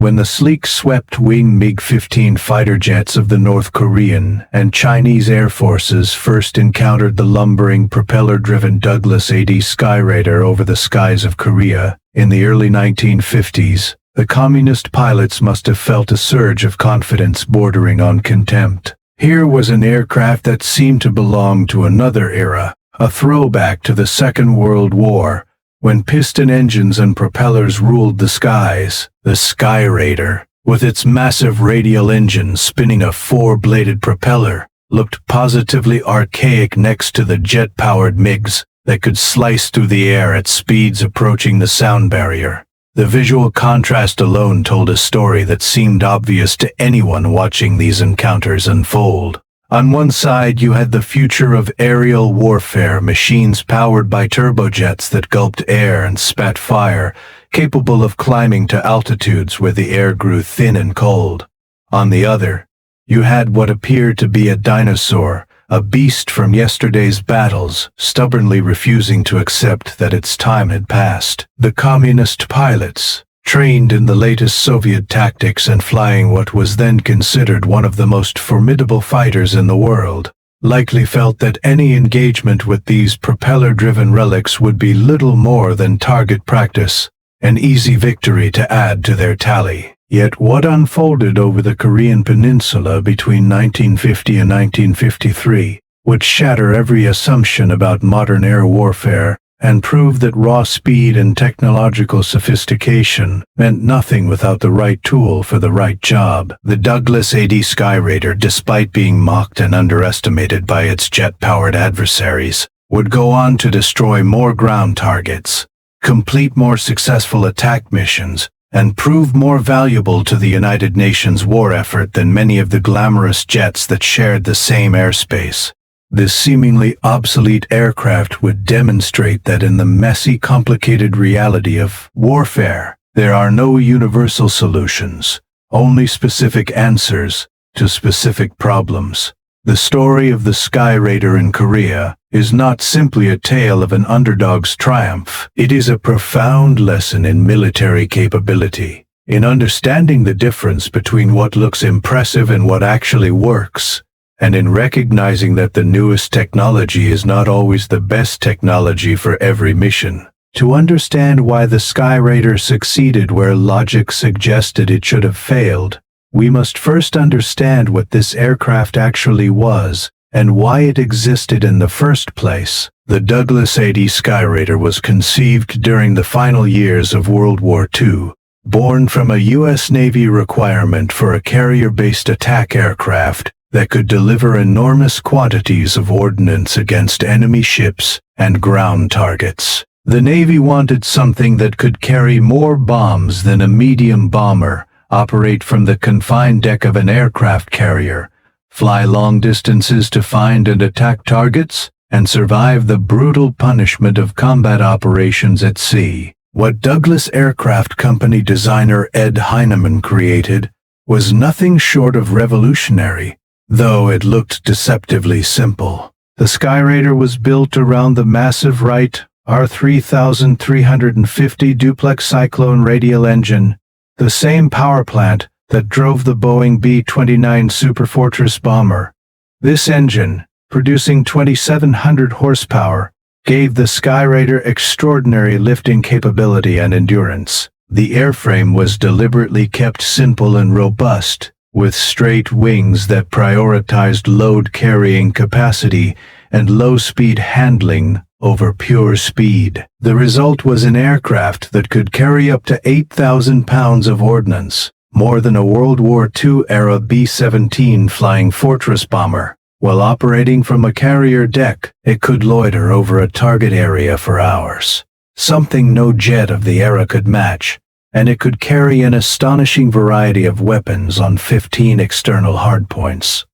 When the sleek swept-wing MiG-15 fighter jets of the North Korean and Chinese air forces first encountered the lumbering propeller-driven Douglas AD Skyraider over the skies of Korea in the early 1950s, the communist pilots must have felt a surge of confidence bordering on contempt. Here was an aircraft that seemed to belong to another era, a throwback to the Second World War, when piston engines and propellers ruled the skies. The Skyraiders, with its massive radial engine spinning a four-bladed propeller, looked positively archaic next to the jet-powered MiGs that could slice through the air at speeds approaching the sound barrier. The visual contrast alone told a story that seemed obvious to anyone watching these encounters unfold. On one side, you had the future of aerial warfare, machines powered by turbojets that gulped air and spat fire, capable of climbing to altitudes where the air grew thin and cold. On the other, you had what appeared to be a dinosaur, a beast from yesterday's battles, stubbornly refusing to accept that its time had passed. The communist pilots, trained in the latest Soviet tactics and flying what was then considered one of the most formidable fighters in the world, likely felt that any engagement with these propeller-driven relics would be little more than target practice, an easy victory to add to their tally. Yet what unfolded over the Korean peninsula between 1950 and 1953 would shatter every assumption about modern air warfare and prove that raw speed and technological sophistication meant nothing without the right tool for the right job. The Douglas AD Skyraider, despite being mocked and underestimated by its jet-powered adversaries, would go on to destroy more ground targets, complete more successful attack missions, and prove more valuable to the United Nations war effort than many of the glamorous jets that shared the same airspace. This seemingly obsolete aircraft would demonstrate that in the messy, complicated reality of warfare, there are no universal solutions, only specific answers to specific problems. The story of the Skyraider in Korea is not simply a tale of an underdog's triumph. It is a profound lesson in military capability, in understanding the difference between what looks impressive and what actually works, and in recognizing that the newest technology is not always the best technology for every mission. To understand why the Skyraider succeeded where logic suggested it should have failed, we must first understand what this aircraft actually was and why it existed in the first place. The Douglas AD Skyraider was conceived during the final years of World War II, born from a U.S. Navy requirement for a carrier-based attack aircraft that could deliver enormous quantities of ordnance against enemy ships and ground targets. The Navy wanted something that could carry more bombs than a medium bomber, operate from the confined deck of an aircraft carrier, fly long distances to find and attack targets, and survive the brutal punishment of combat operations at sea. What Douglas Aircraft Company designer Ed Heinemann created was nothing short of revolutionary, though it looked deceptively simple. The Skyraider was built around the massive Wright R3350 duplex Cyclone radial engine, the same power plant that drove the Boeing B-29 Superfortress bomber. This engine, producing 2,700 horsepower, gave the Skyraider extraordinary lifting capability and endurance. The airframe was deliberately kept simple and robust, with straight wings that prioritized load-carrying capacity and low-speed handling over pure speed. The result was an aircraft that could carry up to 8,000 pounds of ordnance, more than a World War II-era B-17 Flying Fortress bomber. While operating from a carrier deck, it could loiter over a target area for hours, something no jet of the era could match, and it could carry an astonishing variety of weapons on 15 external hardpoints.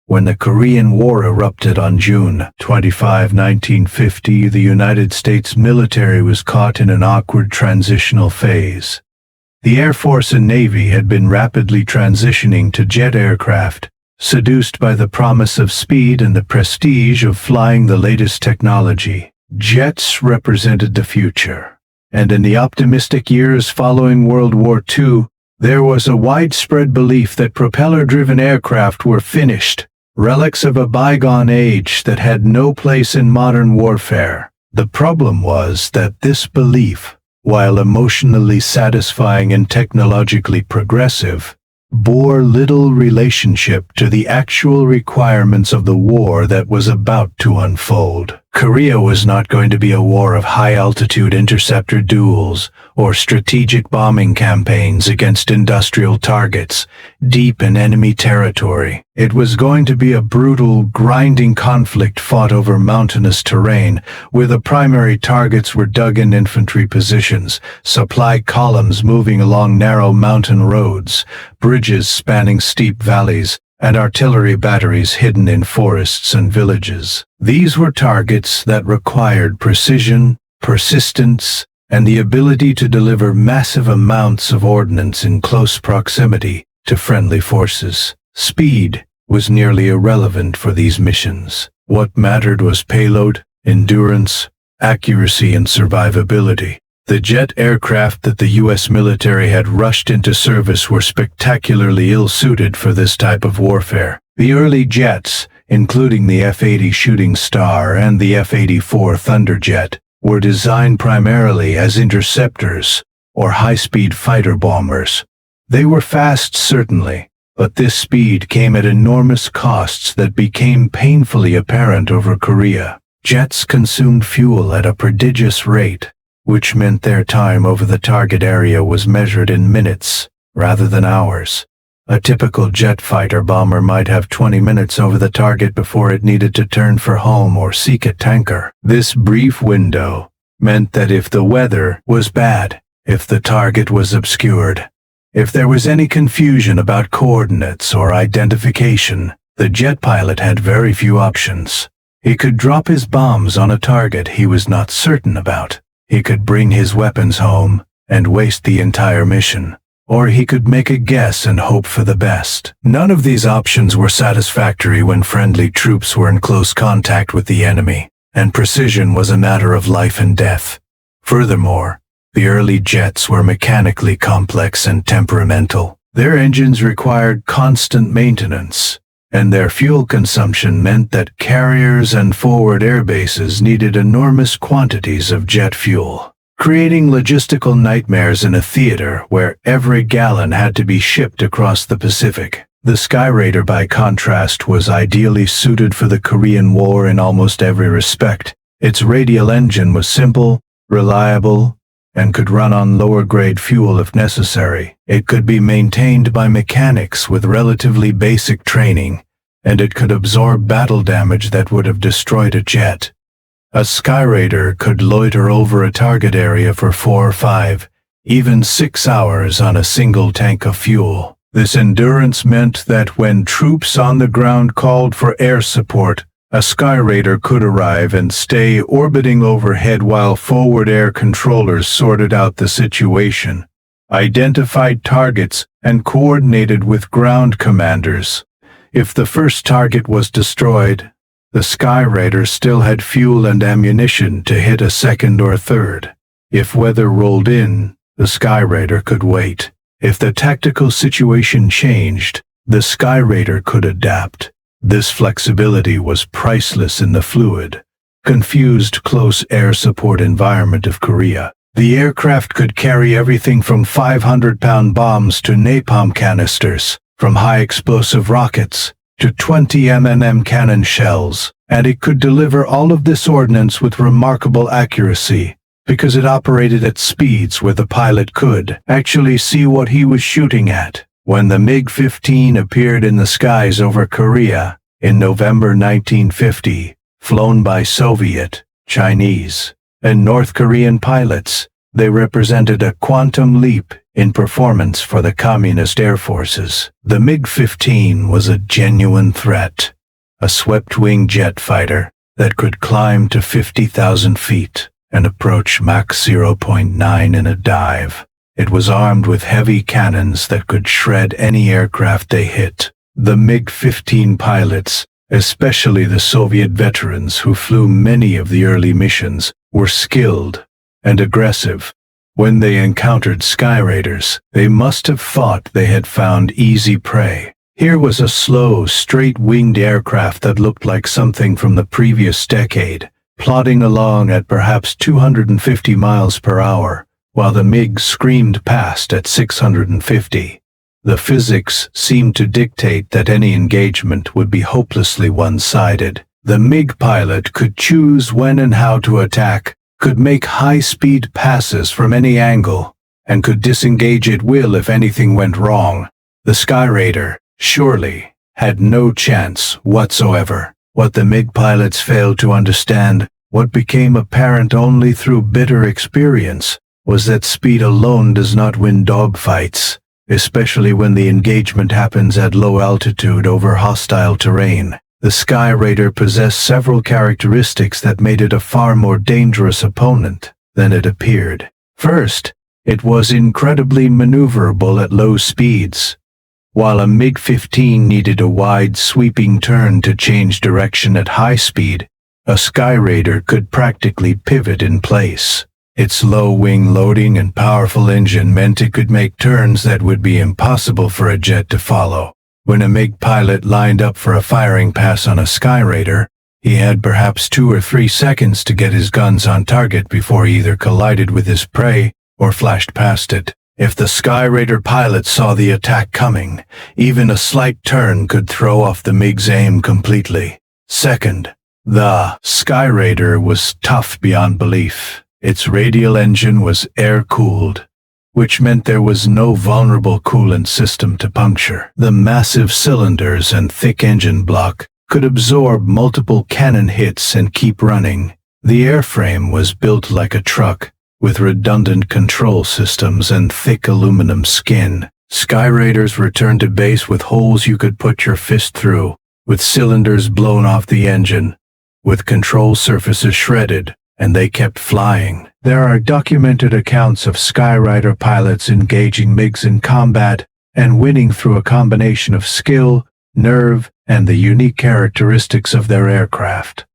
When the Korean War erupted on June 25, 1950, the United States military was caught in an awkward transitional phase. The Air Force and Navy had been rapidly transitioning to jet aircraft, seduced by the promise of speed and the prestige of flying the latest technology. Jets represented the future, and in the optimistic years following World War II, There was a widespread belief that propeller-driven aircraft were finished, relics of a bygone age that had no place in modern warfare. The problem was that this belief, while emotionally satisfying and technologically progressive, bore little relationship to the actual requirements of the war that was about to unfold. Korea was not going to be a war of high-altitude interceptor duels or strategic bombing campaigns against industrial targets deep in enemy territory. It was going to be a brutal, grinding conflict fought over mountainous terrain, where the primary targets were dug-in infantry positions, supply columns moving along narrow mountain roads, bridges spanning steep valleys, and artillery batteries hidden in forests and villages. These were targets that required precision, persistence, and the ability to deliver massive amounts of ordnance in close proximity to friendly forces. Speed was nearly irrelevant for these missions. What mattered was payload, endurance, accuracy, and survivability. The jet aircraft that the U.S. military had rushed into service were spectacularly ill-suited for this type of warfare. The early jets, including the F-80 Shooting Star and the F-84 Thunderjet, were designed primarily as interceptors or high-speed fighter bombers. They were fast, certainly, but this speed came at enormous costs that became painfully apparent over Korea. Jets consumed fuel at a prodigious rate, which meant their time over the target area was measured in minutes rather than hours. A typical jet fighter bomber might have 20 minutes over the target before it needed to turn for home or seek a tanker. This brief window meant that if the weather was bad, if the target was obscured, if there was any confusion about coordinates or identification, the jet pilot had very few options. He could drop his bombs on a target he was not certain about. He could bring his weapons home and waste the entire mission. Or he could make a guess and hope for the best. None of these options were satisfactory when friendly troops were in close contact with the enemy, and precision was a matter of life and death. Furthermore, the early jets were mechanically complex and temperamental. Their engines required constant maintenance, and their fuel consumption meant that carriers and forward air bases needed enormous quantities of jet fuel, creating logistical nightmares in a theater where every gallon had to be shipped across the Pacific. The Skyraider, by contrast, was ideally suited for the Korean War in almost every respect. Its radial engine was simple, reliable, and could run on lower-grade fuel if necessary. It could be maintained by mechanics with relatively basic training, and it could absorb battle damage that would have destroyed a jet. A Skyraider could loiter over a target area for 4 or 5, even 6 hours on a single tank of fuel. This endurance meant that when troops on the ground called for air support, a Skyraider could arrive and stay orbiting overhead while forward air controllers sorted out the situation, identified targets, and coordinated with ground commanders. If the first target was destroyed, the Skyraider still had fuel and ammunition to hit a second or third. If weather rolled in, the Skyraider could wait. If the tactical situation changed, the Skyraider could adapt. This flexibility was priceless in the fluid, confused close air support environment of Korea. The aircraft could carry everything from 500-pound bombs to napalm canisters, from high-explosive rockets to 20 mm cannon shells, and it could deliver all of this ordnance with remarkable accuracy, because it operated at speeds where the pilot could actually see what he was shooting at. When the MiG-15 appeared in the skies over Korea in November 1950, flown by Soviet, Chinese, and North Korean pilots, they represented a quantum leap in performance for the communist air forces. The MiG-15 was a genuine threat, a swept-wing jet fighter that could climb to 50,000 feet and approach Mach 0.9 in a dive. It was armed with heavy cannons that could shred any aircraft they hit. The MiG-15 pilots, especially the Soviet veterans who flew many of the early missions, were skilled and aggressive, When they encountered Skyraiders, they must have thought they had found easy prey. Here was a slow, straight-winged aircraft that looked like something from the previous decade, plodding along at perhaps 250 miles per hour, while the MiGs screamed past at 650. The physics seemed to dictate that any engagement would be hopelessly one-sided. The MiG pilot could choose when and how to attack, could make high-speed passes from any angle, and could disengage at will if anything went wrong. The Skyraider, surely, had no chance whatsoever. What the MiG pilots failed to understand, what became apparent only through bitter experience, was that speed alone does not win dogfights, especially when the engagement happens at low altitude over hostile terrain. The Skyraider possessed several characteristics that made it a far more dangerous opponent than it appeared. First, it was incredibly maneuverable at low speeds. While a MiG-15 needed a wide, sweeping turn to change direction at high speed, a Skyraider could practically pivot in place. Its low wing loading and powerful engine meant it could make turns that would be impossible for a jet to follow. When a MiG pilot lined up for a firing pass on a Skyraider, he had perhaps 2 or 3 seconds to get his guns on target before he either collided with his prey or flashed past it. If the Skyraider pilot saw the attack coming, even a slight turn could throw off the MiG's aim completely. Second, the Skyraider was tough beyond belief. Its radial engine was air-cooled, which meant there was no vulnerable coolant system to puncture. The massive cylinders and thick engine block could absorb multiple cannon hits and keep running. The airframe was built like a truck, with redundant control systems and thick aluminum skin. Skyraiders returned to base with holes you could put your fist through, with cylinders blown off the engine, with control surfaces shredded, and they kept flying. There are documented accounts of Skyraider pilots engaging MiGs in combat and winning through a combination of skill, nerve, and the unique characteristics of their aircraft.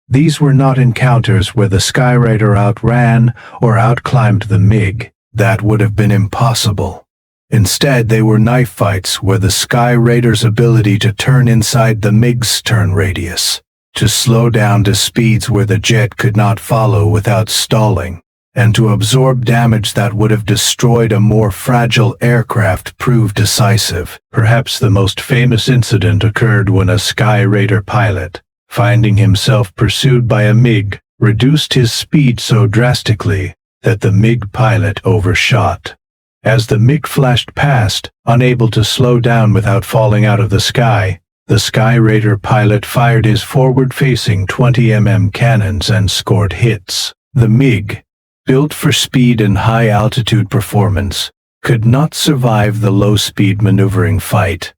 These were not encounters where the Skyraider outran or outclimbed the MiG. That would have been impossible. Instead, they were knife fights where the Skyraider's ability to turn inside the MiG's turn radius, to slow down to speeds where the jet could not follow without stalling, and to absorb damage that would have destroyed a more fragile aircraft proved decisive. Perhaps the most famous incident occurred when a Skyraider pilot, finding himself pursued by a MiG, reduced his speed so drastically that the MiG pilot overshot. As the MiG flashed past, unable to slow down without falling out of the sky, the Skyraider pilot fired his forward-facing 20mm cannons and scored hits. The MiG, built for speed and high-altitude performance, could not survive the low-speed maneuvering fight.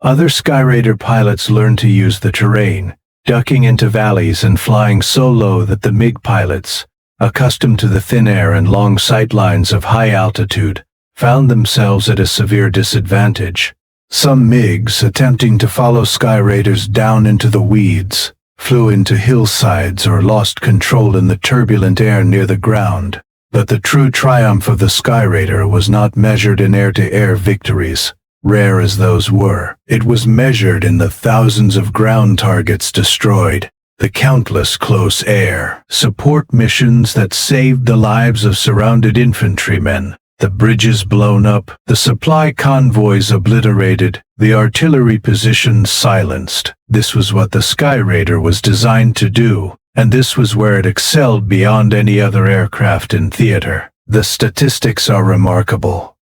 Other Skyraider pilots learned to use the terrain, ducking into valleys and flying so low that the MiG pilots, accustomed to the thin air and long sight lines of high altitude, found themselves at a severe disadvantage. Some MiGs, attempting to follow Skyraiders down into the weeds, flew into hillsides or lost control in the turbulent air near the ground. But the true triumph of the Skyraider was not measured in air-to-air victories, rare as those were. It was measured in the thousands of ground targets destroyed, the countless close air support missions that saved the lives of surrounded infantrymen, the bridges blown up, the supply convoys obliterated, the artillery positions silenced. This was what the Skyraider was designed to do, and this was where it excelled beyond any other aircraft in theater. The statistics are remarkable.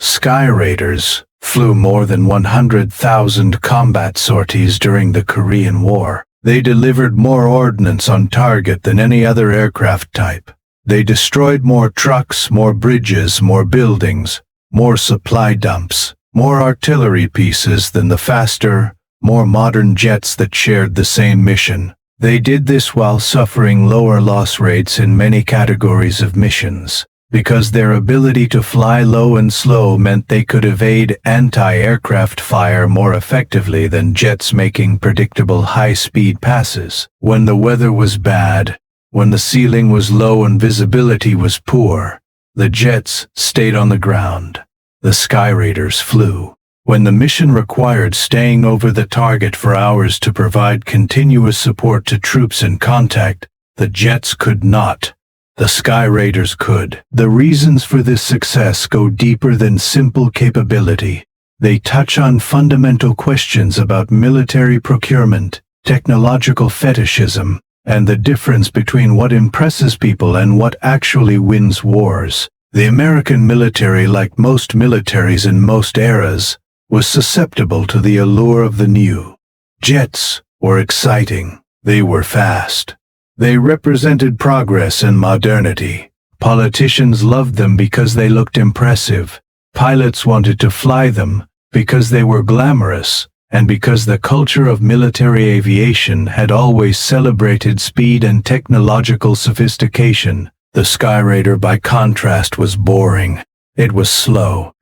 Skyraiders flew more than 100,000 combat sorties during the Korean War. They delivered more ordnance on target than any other aircraft type. They destroyed more trucks, more bridges, more buildings, more supply dumps, more artillery pieces than the faster, more modern jets that shared the same mission. They did this while suffering lower loss rates in many categories of missions, because their ability to fly low and slow meant they could evade anti-aircraft fire more effectively than jets making predictable high-speed passes. When the weather was bad, when the ceiling was low and visibility was poor, The jets stayed on the ground. The Skyraiders flew. When the mission required staying over the target for hours to provide continuous support to troops in contact, the jets could not. The Skyraiders could. The reasons for this success go deeper than simple capability. They touch on fundamental questions about military procurement, technological fetishism, and the difference between what impresses people and what actually wins wars. The American military, like most militaries in most eras, was susceptible to the allure of the new. Jets were exciting. They were fast. They represented progress and modernity. Politicians loved them because they looked impressive. Pilots wanted to fly them because they were glamorous, and because the culture of military aviation had always celebrated speed and technological sophistication. The Skyraider, by contrast, was boring. It was slow.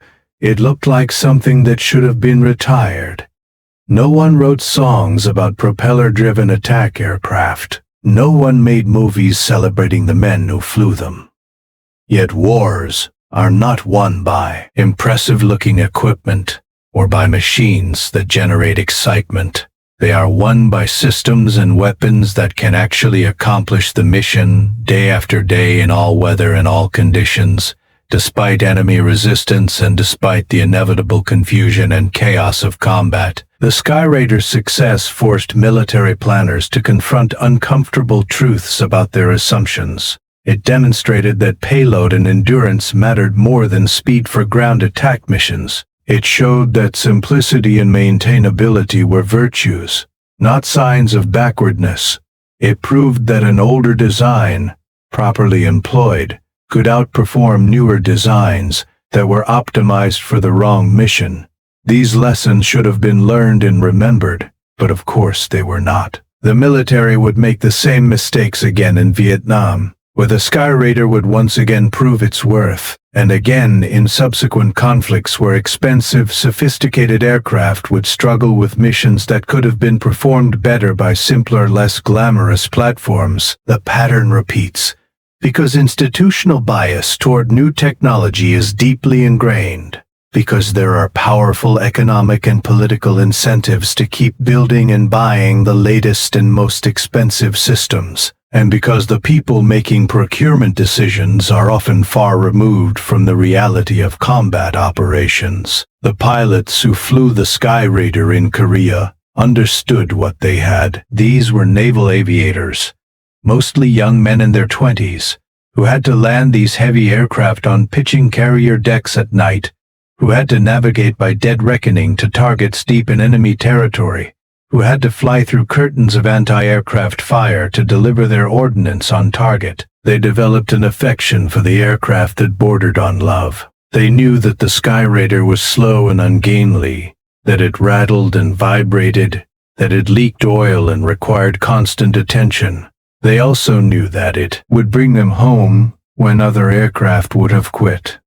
It looked like something that should have been retired. No one wrote songs about propeller-driven attack aircraft. No one made movies celebrating the men who flew them. Yet wars are not won by impressive-looking equipment or by machines that generate excitement. They are won by systems and weapons that can actually accomplish the mission day after day in all weather and all conditions, despite enemy resistance and despite the inevitable confusion and chaos of combat. The Skyraider's success forced military planners to confront uncomfortable truths about their assumptions. It demonstrated that payload and endurance mattered more than speed for ground attack missions. It showed that simplicity and maintainability were virtues, not signs of backwardness. It proved that an older design, properly employed, could outperform newer designs that were optimized for the wrong mission. These lessons should have been learned and remembered, but of course they were not. The military would make the same mistakes again in Vietnam, where the Skyraider would once again prove its worth, and again in subsequent conflicts where expensive, sophisticated aircraft would struggle with missions that could have been performed better by simpler, less glamorous platforms. The pattern repeats, because institutional bias toward new technology is deeply ingrained. Because there are powerful economic and political incentives to keep building and buying the latest and most expensive systems, and because the people making procurement decisions are often far removed from the reality of combat operations. The pilots who flew the Skyraider in Korea understood what they had. These were naval aviators, mostly young men in their 20s, who had to land these heavy aircraft on pitching carrier decks at night, who had to navigate by dead reckoning to targets deep in enemy territory, who had to fly through curtains of anti-aircraft fire to deliver their ordnance on target. They developed an affection for the aircraft that bordered on love. They knew that the Skyraider was slow and ungainly, that it rattled and vibrated, that it leaked oil and required constant attention. They also knew that it would bring them home when other aircraft would have quit.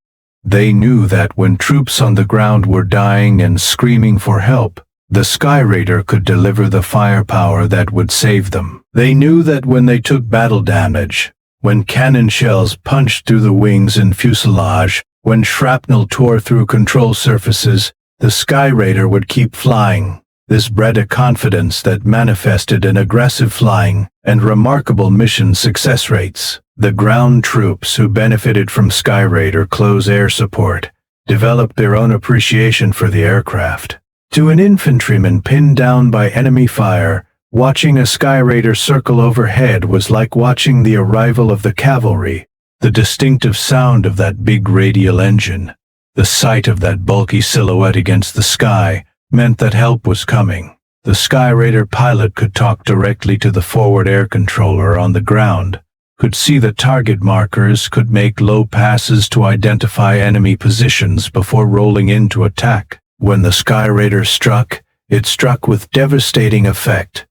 They knew that when troops on the ground were dying and screaming for help, the Skyraider could deliver the firepower that would save them. They knew that when they took battle damage, when cannon shells punched through the wings and fuselage, when shrapnel tore through control surfaces, the Skyraider would keep flying. This bred a confidence that manifested in aggressive flying and remarkable mission success rates. The ground troops who benefited from Skyraider close air support developed their own appreciation for the aircraft. To an infantryman pinned down by enemy fire, watching a Skyraider circle overhead was like watching the arrival of the cavalry. The distinctive sound of that big radial engine, the sight of that bulky silhouette against the sky, meant that help was coming. The Skyraider pilot could talk directly to the forward air controller on the ground, could see the target markers, could make low passes to identify enemy positions before rolling in to attack. When the Skyraider struck, it struck with devastating effect.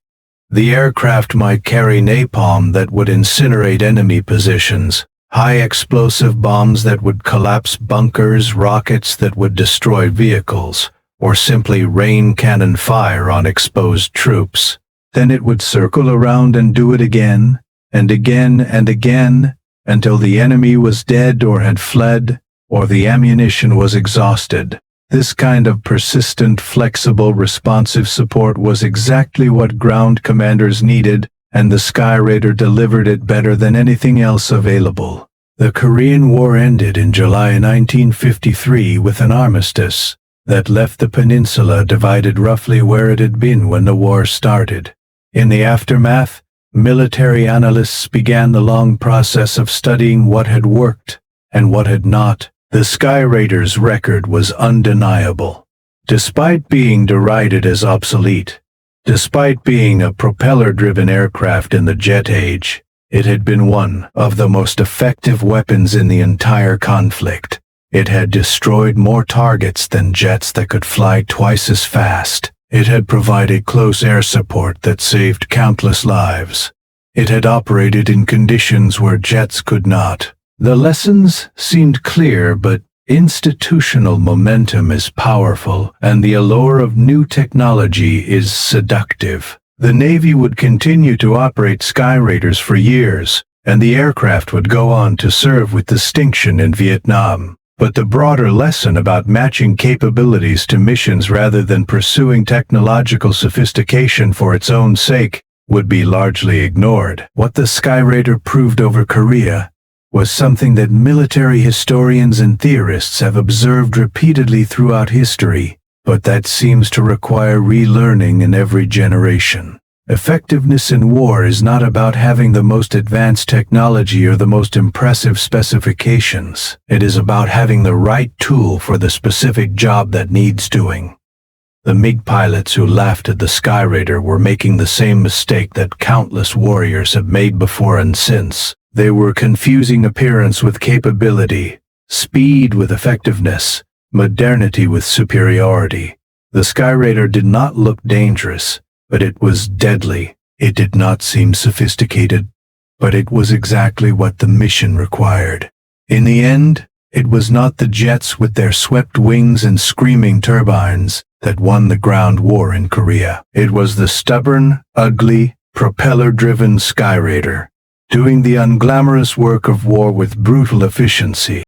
The aircraft might carry napalm that would incinerate enemy positions, high explosive bombs that would collapse bunkers, rockets that would destroy vehicles, or simply rain cannon fire on exposed troops. Then it would circle around and do it again, and again and again, until the enemy was dead or had fled, or the ammunition was exhausted. This kind of persistent, flexible, responsive support was exactly what ground commanders needed, and the Skyraider delivered it better than anything else available. The Korean War ended in July 1953 with an armistice that left the peninsula divided roughly where it had been when the war started. In the aftermath, military analysts began the long process of studying what had worked and what had not. The Skyraiders' record was undeniable. Despite being derided as obsolete, despite being a propeller-driven aircraft in the jet age, it had been one of the most effective weapons in the entire conflict. It had destroyed more targets than jets that could fly twice as fast. It had provided close air support that saved countless lives. It had operated in conditions where jets could not. The lessons seemed clear, but institutional momentum is powerful, and the allure of new technology is seductive. The Navy would continue to operate Skyraiders for years, and the aircraft would go on to serve with distinction in Vietnam. But the broader lesson about matching capabilities to missions rather than pursuing technological sophistication for its own sake would be largely ignored. What the Skyraider proved over Korea was something that military historians and theorists have observed repeatedly throughout history, but that seems to require relearning in every generation. Effectiveness in war is not about having the most advanced technology or the most impressive specifications. It is about having the right tool for the specific job that needs doing. The MiG pilots who laughed at the Skyraider were making the same mistake that countless warriors have made before and since. They were confusing appearance with capability, speed with effectiveness, modernity with superiority. The Skyraider did not look dangerous, but it was deadly. It did not seem sophisticated, but it was exactly what the mission required. In the end, it was not the jets with their swept wings and screaming turbines that won the ground war in Korea. It was the stubborn, ugly, propeller-driven Skyraider, doing the unglamorous work of war with brutal efficiency.